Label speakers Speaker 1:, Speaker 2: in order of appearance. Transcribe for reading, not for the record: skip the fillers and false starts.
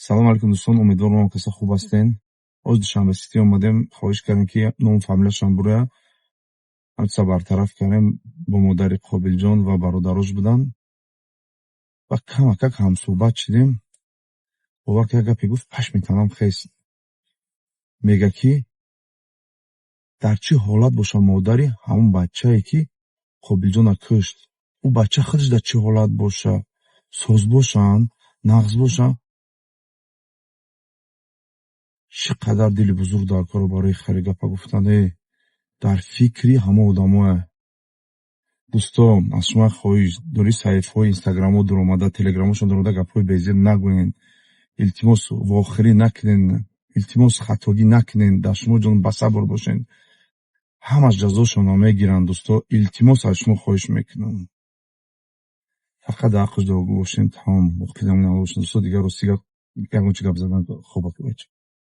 Speaker 1: салом алейкум дӯстон, умедворам каса хуб ҳастен. Оз душанбе ситӣ омадем, хоҳиш кардем ки ном фамилияшон бура ҳамчаса бартараф кардем. Бо модари Қобилҷон ва бародарош будан ва камакак ҳамсӯҳбат шудем. бовар ки як гапе гуфт, пашми танам хест. мега ки дар чӣ ҳолат боша модари ҳамон бачае ки Қобилҷона кушт, ӯ бача худаш дар чӣ ҳолат боша, соз бошанд, нағз бошанд, чӣ қадар дили бузург дар кору барои хари гапа гуфтан дар фикри ҳама одамое. дӯстон, аз шумо хоҳиш, дори саҳифаҳои инстаграмҳо дуромада, телеграмҳошон дуромада гапҳои безеб нагӯен. илтимос вохирӣ накунен, илтимос хатогӣ накунен, дар шумо ҷон басабр бошен. ҳамаш ҷазошонро мегиранд дӯсто. илтимос аз шумо хоҳиш мекунам. фақат дар ҳаққаш дуогӯ бошен. тамом. Вақти замони ҳавошин дӯсто, дигар ростига ягон чӣ гап задан хоб бошед.